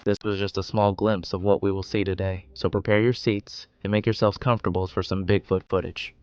This was just a small glimpse of what we will see today, so prepare your seats and make yourselves comfortable for some Bigfoot footage.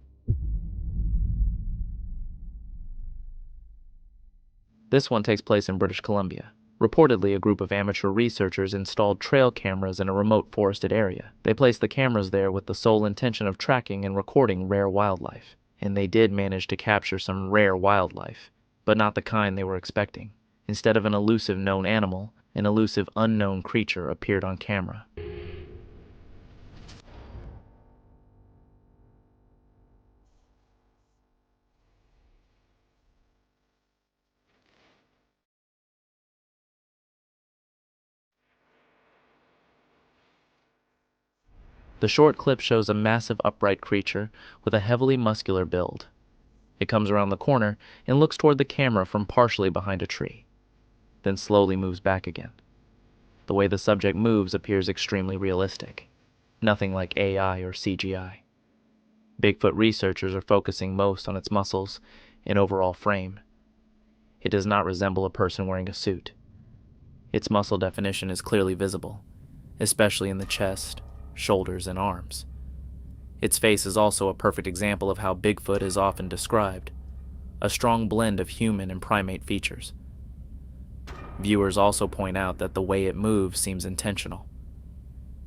This one takes place in British Columbia. Reportedly, a group of amateur researchers installed trail cameras in a remote forested area. They placed the cameras there with the sole intention of tracking and recording rare wildlife. And they did manage to capture some rare wildlife, but not the kind they were expecting. Instead of an elusive known animal, an elusive unknown creature appeared on camera. The short clip shows a massive upright creature with a heavily muscular build. It comes around the corner and looks toward the camera from partially behind a tree, then slowly moves back again. The way the subject moves appears extremely realistic, nothing like AI or CGI. Bigfoot researchers are focusing most on its muscles and overall frame. It does not resemble a person wearing a suit. Its muscle definition is clearly visible, especially in the chest, shoulders, and arms. Its face is also a perfect example of how Bigfoot is often described, a strong blend of human and primate features. Viewers also point out that the way it moves seems intentional.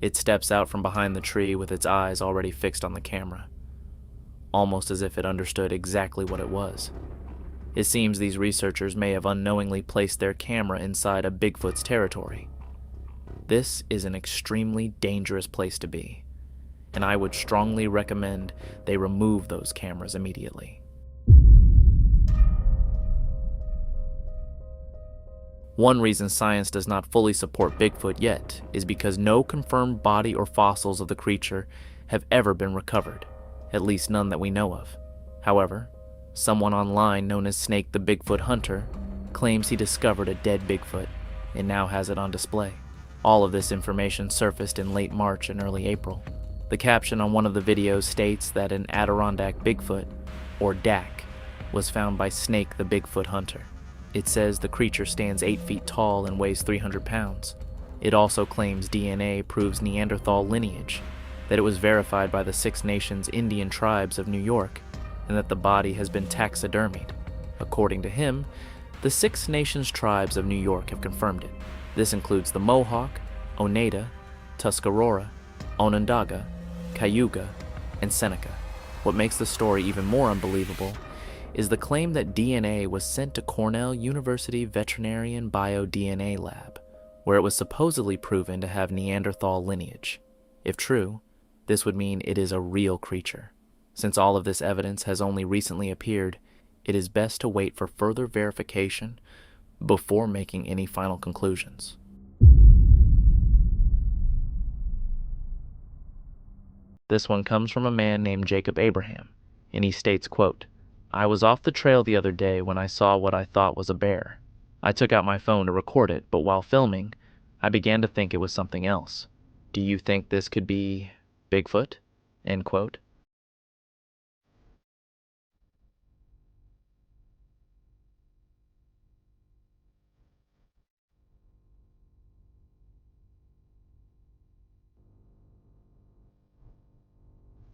It steps out from behind the tree with its eyes already fixed on the camera, almost as if it understood exactly what it was. It seems these researchers may have unknowingly placed their camera inside a Bigfoot's territory. This is an extremely dangerous place to be, and I would strongly recommend they remove those cameras immediately. One reason science does not fully support Bigfoot yet is because no confirmed body or fossils of the creature have ever been recovered, at least none that we know of. However, someone online known as Snake the Bigfoot Hunter claims he discovered a dead Bigfoot and now has it on display. All of this information surfaced in late March and early April. The caption on one of the videos states that an Adirondack Bigfoot, or DAC, was found by Snake the Bigfoot Hunter. It says the creature stands 8 feet tall and weighs 300 pounds. It also claims DNA proves Neanderthal lineage, that it was verified by the Six Nations Indian tribes of New York, and that the body has been taxidermied. According to him, the Six Nations tribes of New York have confirmed it. This includes the Mohawk, Oneida, Tuscarora, Onondaga, Cayuga, and Seneca. What makes the story even more unbelievable is the claim that DNA was sent to Cornell University Veterinarian Bio-DNA Lab, where it was supposedly proven to have Neanderthal lineage. If true, this would mean it is a real creature. Since all of this evidence has only recently appeared, it is best to wait for further verification before making any final conclusions. This one comes from a man named Jacob Abraham, and he states, quote, "I was off the trail the other day when I saw what I thought was a bear. I took out my phone to record it, but while filming, I began to think it was something else. Do you think this could be Bigfoot?" End quote.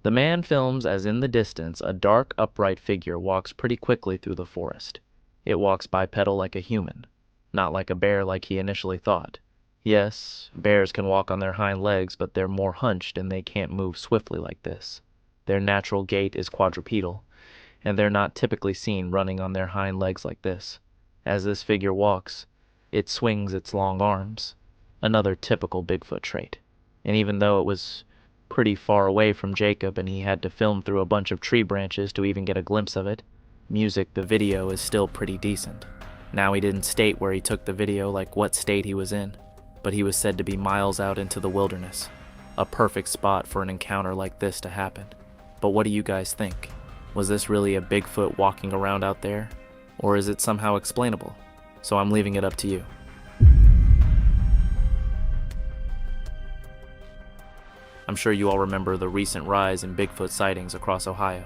The man films as in the distance a dark, upright figure walks pretty quickly through the forest. It walks bipedal like a human, not like a bear like he initially thought. Yes, bears can walk on their hind legs, but they're more hunched and they can't move swiftly like this. Their natural gait is quadrupedal, and they're not typically seen running on their hind legs like this. As this figure walks, it swings its long arms, another typical Bigfoot trait. And even though it was pretty far away from Jacob and he had to film through a bunch of tree branches to even get a glimpse of it, the video is still pretty decent. Now, he didn't state where he took the video, like what state he was in, but he was said to be miles out into the wilderness, a perfect spot for an encounter like this to happen. But what do you guys think? Was this really a Bigfoot walking around out there, or is it somehow explainable? So I'm leaving it up to you. I'm sure you all remember the recent rise in Bigfoot sightings across Ohio.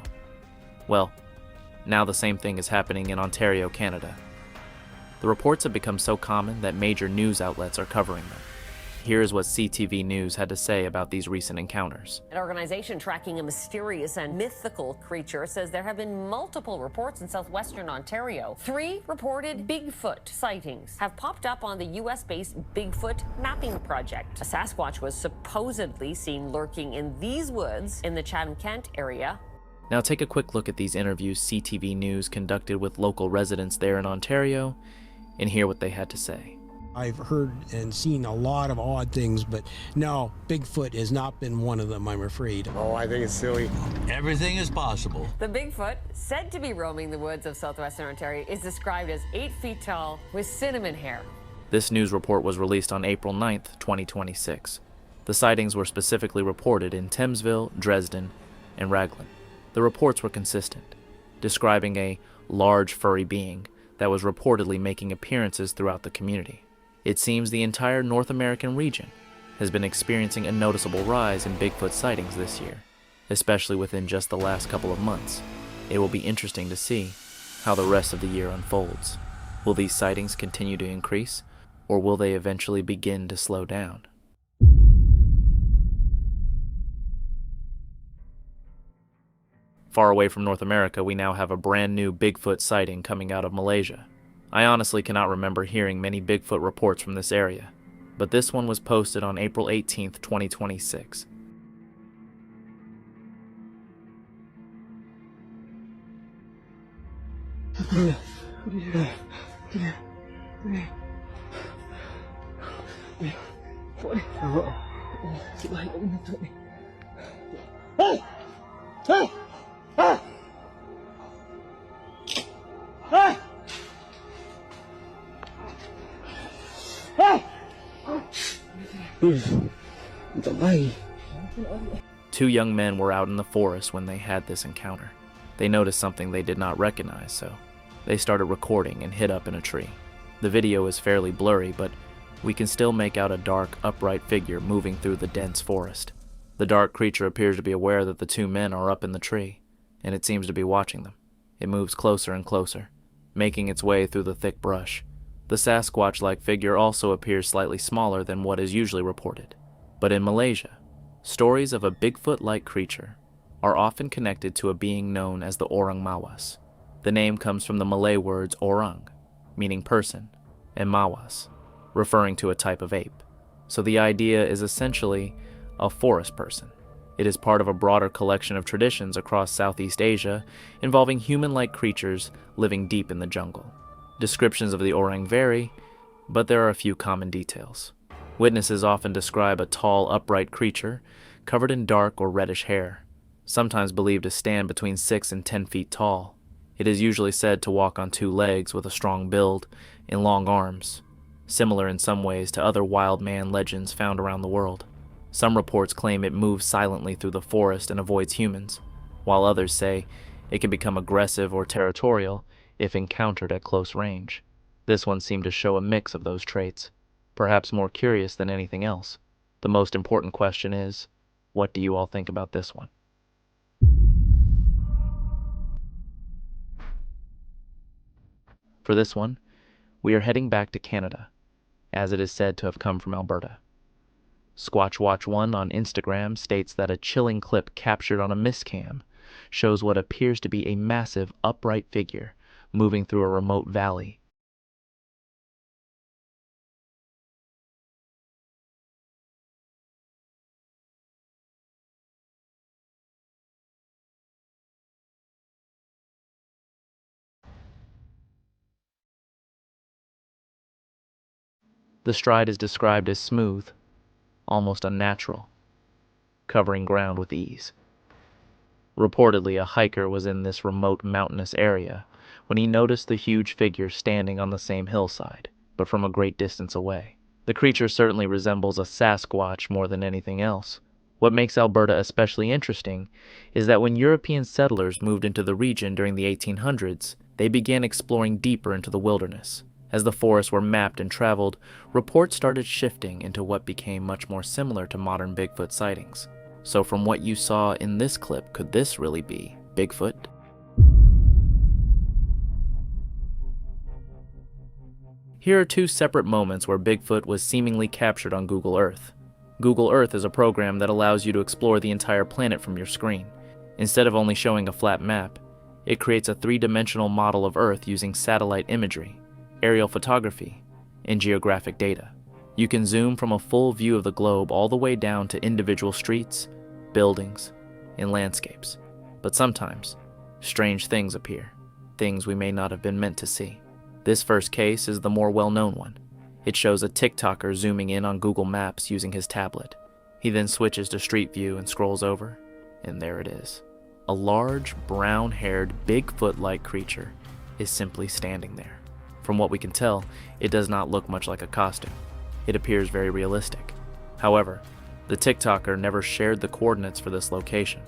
Well, now the same thing is happening in Ontario, Canada. The reports have become so common that major news outlets are covering them. Here is what CTV News had to say about these recent encounters. An organization tracking a mysterious and mythical creature says there have been multiple reports in southwestern Ontario. 3 reported Bigfoot sightings have popped up on the US-based Bigfoot mapping project. A Sasquatch was supposedly seen lurking in these woods in the Chatham-Kent area. Now take a quick look at these interviews CTV News conducted with local residents there in Ontario and hear what they had to say. I've heard and seen a lot of odd things, but no, Bigfoot has not been one of them, I'm afraid. Oh, I think it's silly. Everything is possible. The Bigfoot, said to be roaming the woods of southwestern Ontario, is described as 8 feet tall with cinnamon hair. This news report was released on April 9th, 2026. The sightings were specifically reported in Thamesville, Dresden, and Raglan. The reports were consistent, describing a large furry being that was reportedly making appearances throughout the community. It seems the entire North American region has been experiencing a noticeable rise in Bigfoot sightings this year, especially within just the last couple of months. It will be interesting to see how the rest of the year unfolds. Will these sightings continue to increase, or will they eventually begin to slow down? Far away from North America, we now have a brand new Bigfoot sighting coming out of Malaysia. I honestly cannot remember hearing many Bigfoot reports from this area, but this one was posted on April 18th, 2026. Two young men were out in the forest when they had this encounter. They noticed something they did not recognize, so they started recording and hid up in a tree. The video is fairly blurry, but we can still make out a dark, upright figure moving through the dense forest. The dark creature appears to be aware that the two men are up in the tree, and it seems to be watching them. It moves closer and closer, making its way through the thick brush. The Sasquatch-like figure also appears slightly smaller than what is usually reported. But in Malaysia, stories of a Bigfoot-like creature are often connected to a being known as the Orang Mawas. The name comes from the Malay words orang, meaning person, and mawas, referring to a type of ape. So the idea is essentially a forest person. It is part of a broader collection of traditions across Southeast Asia involving human-like creatures living deep in the jungle. Descriptions of the orang vary, but there are a few common details. Witnesses often describe a tall, upright creature covered in dark or reddish hair, sometimes believed to stand between 6 and 10 feet tall. It is usually said to walk on 2 legs with a strong build and long arms, similar in some ways to other wild man legends found around the world. Some reports claim it moves silently through the forest and avoids humans, while others say it can become aggressive or territorial if encountered at close range. This one seemed to show a mix of those traits, perhaps more curious than anything else. The most important question is, what do you all think about this one? For this one, we are heading back to Canada, as it is said to have come from Alberta. Squatchwatch1 on Instagram states that a chilling clip captured on a mistcam shows what appears to be a massive upright figure moving through a remote valley. The stride is described as smooth, almost unnatural, covering ground with ease. Reportedly, a hiker was in this remote mountainous area when he noticed the huge figure standing on the same hillside, but from a great distance away. The creature certainly resembles a Sasquatch more than anything else. What makes Alberta especially interesting is that when European settlers moved into the region during the 1800s, they began exploring deeper into the wilderness. As the forests were mapped and traveled, reports started shifting into what became much more similar to modern Bigfoot sightings. So from what you saw in this clip, could this really be Bigfoot? Here are two separate moments where Bigfoot was seemingly captured on Google Earth. Google Earth is a program that allows you to explore the entire planet from your screen. Instead of only showing a flat map, it creates a three-dimensional model of Earth using satellite imagery, aerial photography, and geographic data. You can zoom from a full view of the globe all the way down to individual streets, buildings, and landscapes. But sometimes, strange things appear, things we may not have been meant to see. This first case is the more well-known one. It shows a TikToker zooming in on Google Maps using his tablet. He then switches to Street View and scrolls over, and there it is. A large, brown-haired, Bigfoot-like creature is simply standing there. From what we can tell, it does not look much like a costume. It appears very realistic. However, the TikToker never shared the coordinates for this location.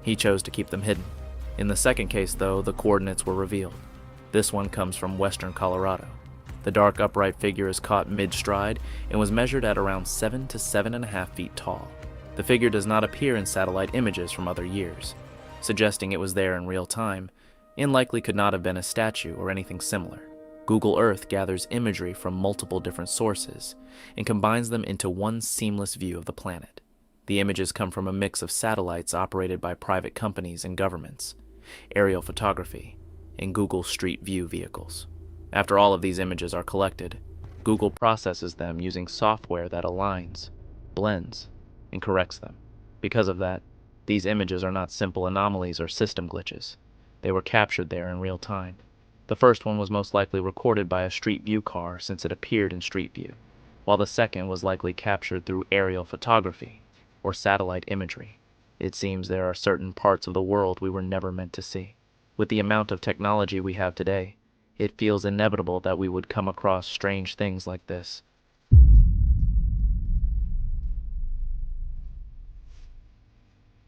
He chose to keep them hidden. In the second case, though, the coordinates were revealed. This one comes from western Colorado. The dark upright figure is caught mid-stride and was measured at around 7 to 7.5 feet tall. The figure does not appear in satellite images from other years, suggesting it was there in real time, and likely could not have been a statue or anything similar. Google Earth gathers imagery from multiple different sources and combines them into one seamless view of the planet. The images come from a mix of satellites operated by private companies and governments, aerial photography, and Google Street View vehicles. After all of these images are collected, Google processes them using software that aligns, blends, and corrects them. Because of that, these images are not simple anomalies or system glitches. They were captured there in real time. The first one was most likely recorded by a Street View car since it appeared in Street View, while the second was likely captured through aerial photography or satellite imagery. It seems there are certain parts of the world we were never meant to see. With the amount of technology we have today, it feels inevitable that we would come across strange things like this.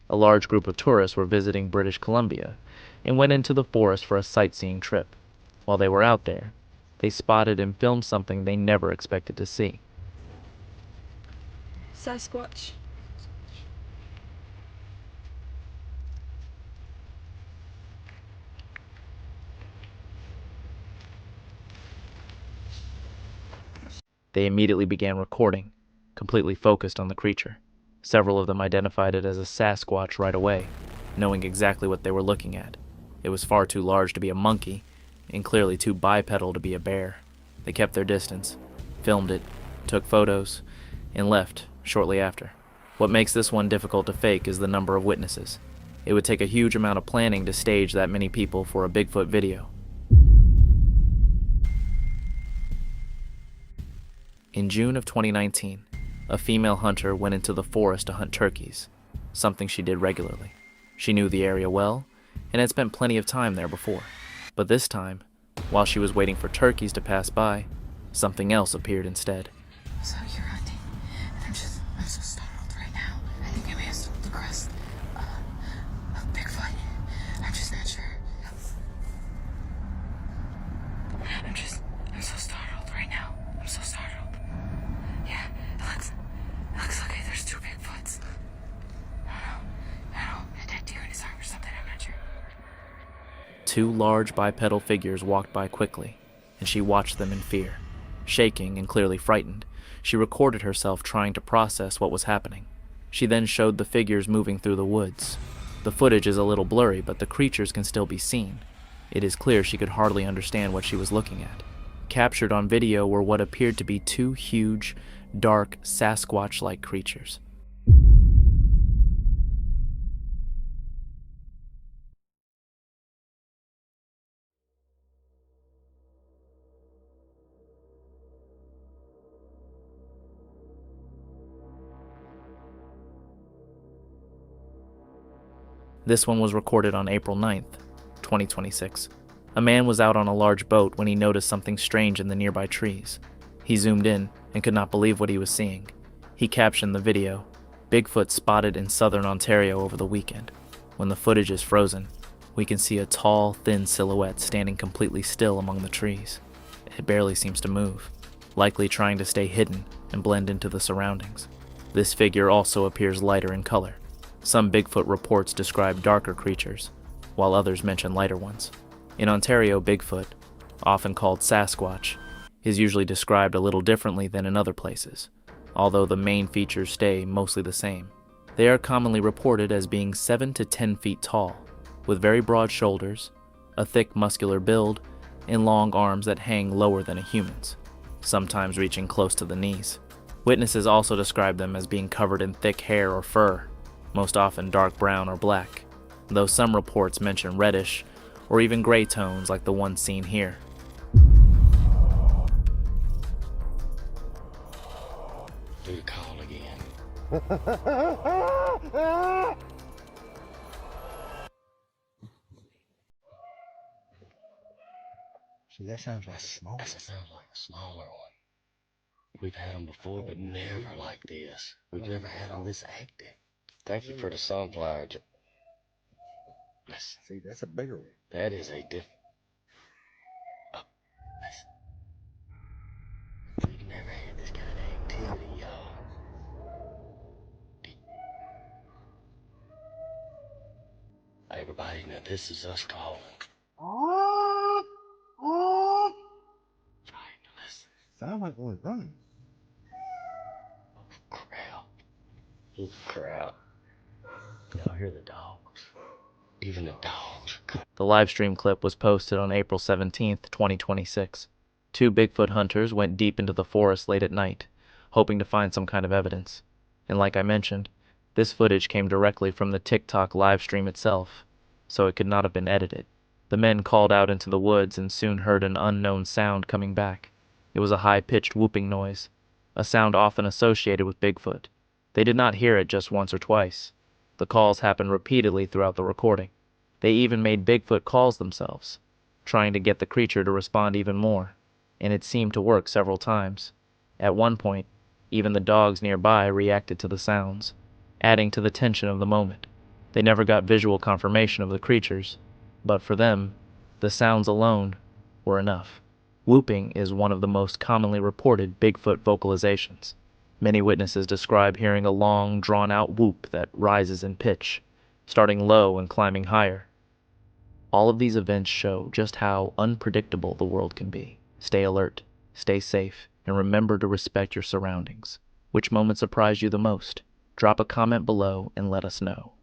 A large group of tourists were visiting British Columbia and went into the forest for a sightseeing trip. While they were out there, they spotted and filmed something they never expected to see. Sasquatch. They immediately began recording, completely focused on the creature. Several of them identified it as a Sasquatch right away, knowing exactly what they were looking at. It was far too large to be a monkey, and clearly too bipedal to be a bear. They kept their distance, filmed it, took photos, and left shortly after. What makes this one difficult to fake is the number of witnesses. It would take a huge amount of planning to stage that many people for a Bigfoot video. In June of 2019, a female hunter went into the forest to hunt turkeys, something she did regularly. She knew the area well and had spent plenty of time there before. But this time, while she was waiting for turkeys to pass by, something else appeared instead. So you're hunting, and I'm so startled right now. I think I may have stumbled across a Bigfoot. I'm just not sure. I'm so startled right now. I'm so startled. Yeah, it looks like there's two Bigfoots. I don't know, a dead deer in his arm or something, I'm not sure. Two large bipedal figures walked by quickly, and she watched them in fear. Shaking and clearly frightened, she recorded herself trying to process what was happening. She then showed the figures moving through the woods. The footage is a little blurry, but the creatures can still be seen. It is clear she could hardly understand what she was looking at. Captured on video were what appeared to be two huge, dark, Sasquatch-like creatures. This one was recorded on April 9th, 2026. A man was out on a large boat when he noticed something strange in the nearby trees. He zoomed in and could not believe what he was seeing. He captioned the video, "Bigfoot spotted in southern Ontario over the weekend." When the footage is frozen, we can see a tall, thin silhouette standing completely still among the trees. It barely seems to move, likely trying to stay hidden and blend into the surroundings. This figure also appears lighter in color. Some Bigfoot reports describe darker creatures, while others mention lighter ones. In Ontario, Bigfoot, often called Sasquatch, is usually described a little differently than in other places, although the main features stay mostly the same. They are commonly reported as being 7 to 10 feet tall, with very broad shoulders, a thick muscular build, and long arms that hang lower than a human's, sometimes reaching close to the knees. Witnesses also describe them as being covered in thick hair or fur, most often dark brown or black, though some reports mention reddish or even gray tones like the one seen here. Do the call again. See, that sounds like a small. That sounds like a smaller one. We've had them before, but never like this. We've never had them this active. Thank you for the sunflower. See, that's a bigger one. That is a different. Oh, we've never had this kind of activity, y'all. Everybody, now this is us calling. Trying to listen. Sound like one running. Crowd. Look, crowd. Y'all hear the dogs? Even the dogs. The live stream clip was posted on April 17th, 2026. 2 Bigfoot hunters went deep into the forest late at night, hoping to find some kind of evidence. And like I mentioned, this footage came directly from the TikTok live stream itself, so it could not have been edited. The men called out into the woods and soon heard an unknown sound coming back. It was a high-pitched whooping noise, a sound often associated with Bigfoot. They did not hear it just once or twice. The calls happened repeatedly throughout the recording. They even made Bigfoot calls themselves, trying to get the creature to respond even more, and it seemed to work several times. At one point, even the dogs nearby reacted to the sounds, adding to the tension of the moment. They never got visual confirmation of the creatures, but for them, the sounds alone were enough. Whooping is one of the most commonly reported Bigfoot vocalizations. Many witnesses describe hearing a long, drawn-out whoop that rises in pitch, starting low and climbing higher. All of these events show just how unpredictable the world can be. Stay alert, stay safe, and remember to respect your surroundings. Which moment surprised you the most? Drop a comment below and let us know.